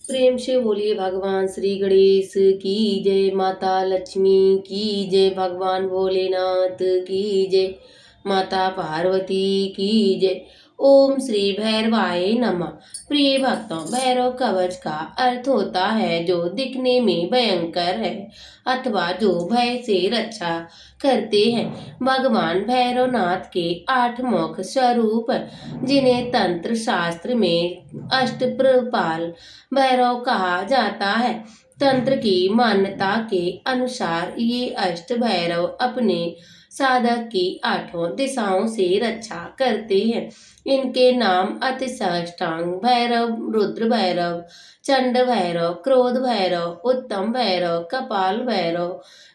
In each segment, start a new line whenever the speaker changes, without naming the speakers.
प्रेम से बोलिए भगवान श्री गणेश की जय। माता लक्ष्मी की जय। भगवान भोलेनाथ की जय। माता पार्वती की जय। ओम श्री भैरवाय नमः। प्रिय भक्तों, भैरव कवच का अर्थ होता है जो दिखने में भयंकर है अथवा जो भय से रक्षा करते हैं। भगवान भैरवनाथ के 8 मुख स्वरूप जिन्हें तंत्र शास्त्र में अष्टप्रपाल भैरव कहा जाता है। तंत्र की मान्यता के अनुसार ये अष्ट भैरव अपने साधक की 8 दिशाओं से रक्षा करते हैं। इनके नाम अतिसाष्टांग भैरव, रुद्र भैरव, चंड भैरव, क्रोध भैरव, उत्तम भैरव, कपाल भैरव,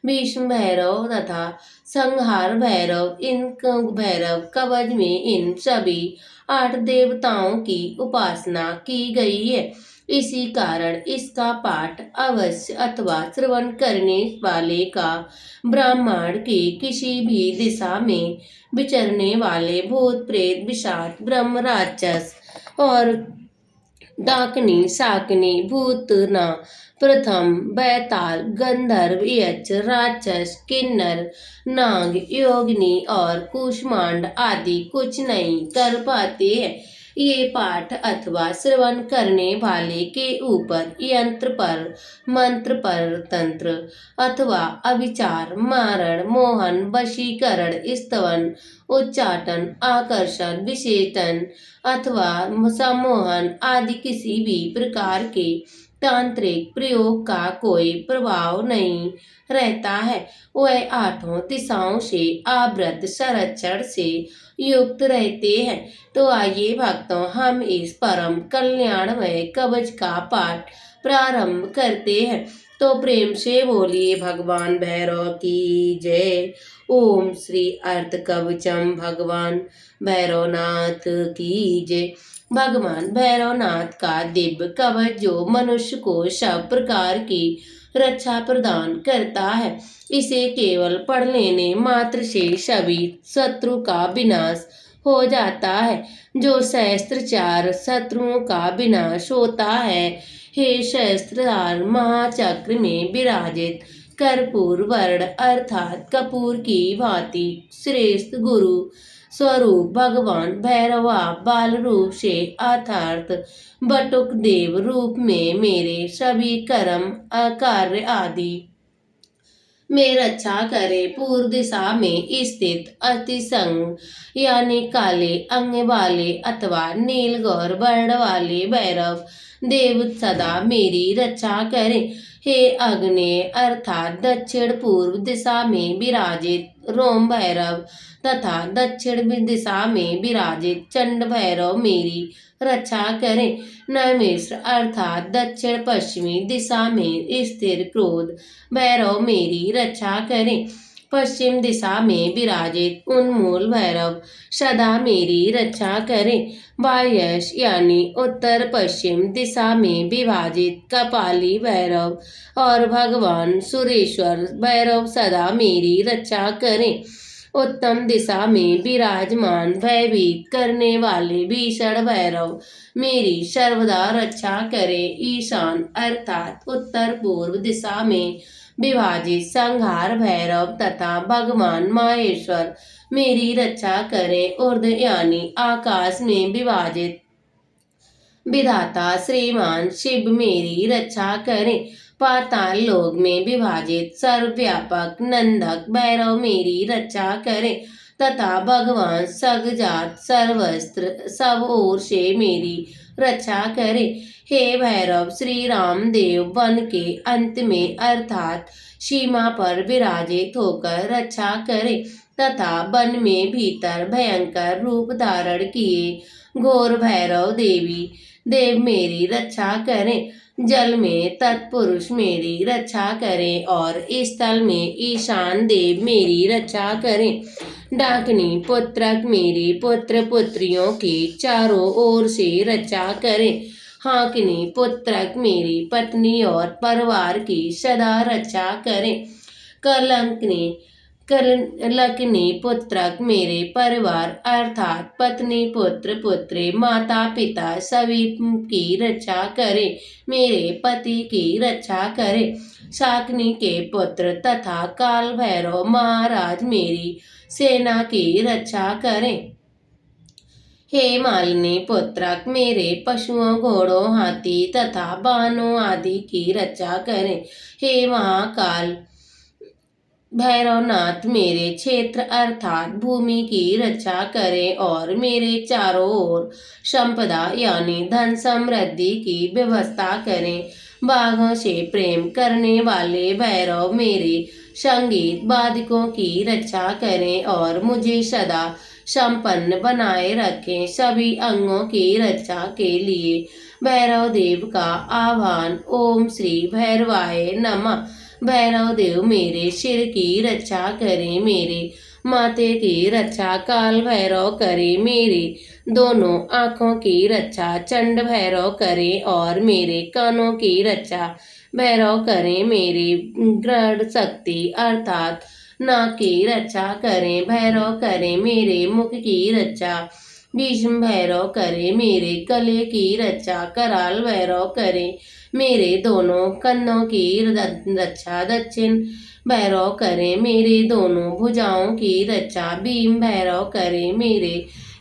भीष्म भैरव तथा संहार भैरव। इन भैरव कवच में इन सभी 8 देवताओं की उपासना की गई है। इसी कारण इसका पाठ अवश्य अथवा श्रवण करने वाले का ब्रह्मांड की किसी भी दिशा में विचरने वाले भूत प्रेत पिशाच ब्रह्म राक्षस और डाकनी शाकनी भूतना प्रथम बैताल गंधर्व यक्ष राक्षस किन्नर नाग योगिनी और कुष्मांड आदि कुछ नहीं कर पाते हैं। ये पाठ अथवा श्रवण करने वाले के ऊपर यंत्र पर, मंत्र पर, तंत्र अथवा अविचार, मारण, मोहन, वशीकरण, स्तवन, उच्चाटन, आकर्षण, विशेषण अथवा सम्मोहन आदि किसी भी प्रकार के तांत्रिक प्रयोग का कोई प्रभाव नहीं रहता है। वह 8 दिशाओं से आवृत संरक्षण से युक्त रहते हैं। तो आइए भक्तों, हम इस परम कल्याणमय कवच का पाठ प्रारंभ करते हैं। तो प्रेम से बोलिए भगवान भैरव की जय। ओम श्री अर्थ कवचम भगवान भैरवनाथ की जय। भगवान भैरवनाथ का दिव्य कवच जो मनुष्य को सब प्रकार की रक्षा प्रदान करता है। इसे केवल पढ़ लेने मात्र से सभी शत्रु का विनाश हो जाता है। जो सहस्त्रचार शत्रुओं का विनाश होता है। हे सहस्त्रधार महाचक्र में विराजित कर्पूर वर्ण अर्थात कपूर की भांति श्रेष्ठ गुरु स्वरूप भगवान भैरवा बाल रूप से अर्थात बटुक देव रूप में मेरे सभी कर्म कार्य आदि में रक्षा करे। पूर्व दिशा में स्थित अतिसंग यानी काले अंग वाले अथवा नील गौर वर्ण वाले भैरव देव सदा मेरी रक्षा करें। हे अग्नेय अर्थात दक्षिण पूर्व दिशा में विराजित रोम भैरव तथा दक्षिण दिशा में विराजित चंड भैरव मेरी रक्षा करें। नैमिष अर्थात दक्षिण पश्चिमी दिशा में स्थिर क्रोध भैरव मेरी रक्षा करें। पश्चिम दिशा में विराजित उन्मूल भैरव सदा मेरी रक्षा करें। वायस यानी उत्तर पश्चिम दिशा में विभाजित कपाली भैरव और भगवान सुरेश्वर भैरव सदा मेरी रक्षा करें। उत्तम दिशा में विराजमान भयभीत करने वाले भीषण भैरव मेरी सर्वदा रक्षा करे। ईशान अर्थात उत्तर पूर्व दिशा में विभाजित संहार भैरव तथा भगवान माहेश्वर मेरी रक्षा करें। ऊर्ध्व यानी आकाश में विभाजित विधाता श्रीमान शिव मेरी रक्षा करें। पाताल लोक में विभाजित सर्वव्यापक नंदक भैरव मेरी रक्षा करें तथा भगवान सगजात सर्वस्त्र सब ओर से मेरी रक्षा करें। हे भैरव श्री राम देव वन के अंत में अर्थात सीमा पर विराजित होकर रक्षा करें तथा वन में भीतर भयंकर रूप धारण किए घोर भैरव देव मेरी रक्षा करें। जल में तत्पुरुष मेरी रक्षा करें और स्थल में ईशान देव मेरी रक्षा करें। डाकनी पुत्रक मेरी पुत्र पुत्रियों की चारों ओर से रक्षा करें। हाकिनी पुत्रक मेरी पत्नी और परिवार की सदा रक्षा करें। कलंकनी कलकनी पुत्रक मेरे परिवार अर्थात पत्नी पुत्र पुत्री माता पिता सभी की रक्षा करे, मेरे पति की रक्षा करे। शाकनी के पुत्र तथा काल भैरव महाराज मेरी सेना की रक्षा करें। हे मालिनी पुत्रक मेरे पशुओं घोड़ों हाथी तथा वाहनों आदि की रक्षा करें। हे महाकाल भैरवनाथ मेरे क्षेत्र अर्थात भूमि की रक्षा करें और मेरे चारों ओर संपदा यानी धन समृद्धि की व्यवस्था करें। बाघों से प्रेम करने वाले भैरव मेरे संगीत वादकों की रक्षा करें और मुझे सदा संपन्न बनाए रखें। सभी अंगों की रक्षा के लिए भैरव देव का आह्वान। ओम श्री भैरवाय नमः। भैरव देव मेरे सिर की रक्षा करें, मेरे माथे की रक्षा काल भैरव करे, मेरे दोनों आँखों की रक्षा चंड भैरव करे और मेरे कानों की रक्षा भैरव करें। मेरी दृढ़ शक्ति अर्थात नाक की रक्षा करें भैरव करें, मेरे मुख की रक्षा भीष्म भैरव करे, मेरे गले की रक्षा कराल भैरव करे, मेरे दोनों कंधों की रक्षा दक्षिण भैरव करे, मेरे दोनों भुजाओं की रक्षा भीम भैरव करे, मेरे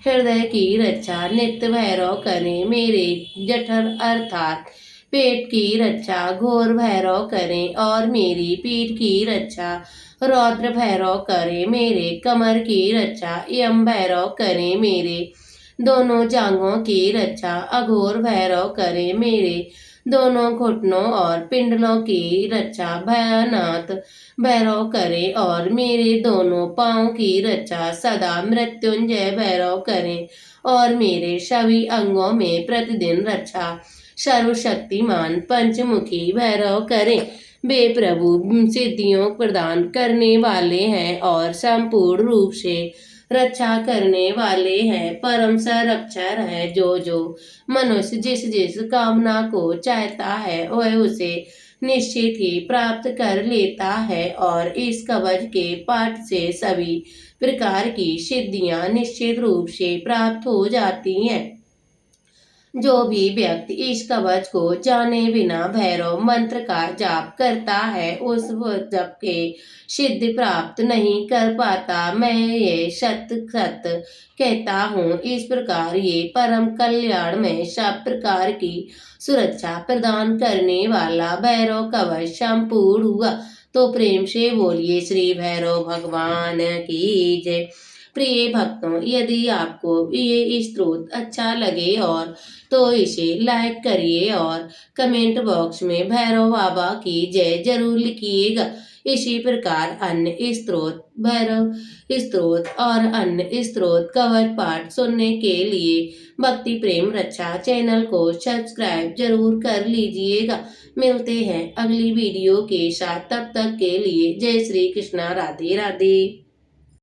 हृदय की रक्षा नित्य भैरव करे, मेरे जठर अर्थात पेट की रक्षा घोर भैरव करें और मेरी पीठ की रक्षा रौद्र भैरव करे, मेरे कमर की रक्षा यम भैरव करे, मेरे दोनों जांघों की रक्षा अघोर भैरव करे, मेरे दोनों घुटनों और पिंडलों की रक्षा भयनाथ भैरव करे और मेरे दोनों पांव की रक्षा सदा मृत्युंजय भैरव करे और मेरे सभी अंगों में प्रतिदिन रक्षा सर्वशक्तिमान पंचमुखी भैरव करे। वे प्रभु सिद्धियों प्रदान करने वाले हैं और संपूर्ण रूप से रक्षा करने वाले हैं, परम संरक्षक है। जो जो मनुष्य जिस जिस कामना को चाहता है वह उसे निश्चित ही प्राप्त कर लेता है और इस कवच के पाठ से सभी प्रकार की सिद्धियां निश्चित रूप से प्राप्त हो जाती हैं। जो भी व्यक्ति इस कवच को जाने बिना भैरव मंत्र का जाप करता है उस जप के सिद्धि प्राप्त नहीं कर पाता। मैं ये सत सत कहता हूँ। इस प्रकार ये परम कल्याण में सब प्रकार की सुरक्षा प्रदान करने वाला भैरव कवच संपूर्ण हुआ। तो प्रेम से बोलिए श्री भैरव भगवान की जय। प्रिय भक्तों, यदि आपको ये स्त्रोत अच्छा लगे और तो इसे लाइक करिए और कमेंट बॉक्स में भैरव बाबा की जय जरूर लिखिएगा। इसी प्रकार अन्य स्त्रोत भैरव स्त्रोत और अन्य स्त्रोत कवच पाठ सुनने के लिए भक्ति प्रेम रक्षा चैनल को सब्सक्राइब जरूर कर लीजिएगा। मिलते हैं अगली वीडियो के साथ, तब तक के लिए जय श्री कृष्णा, राधे राधे।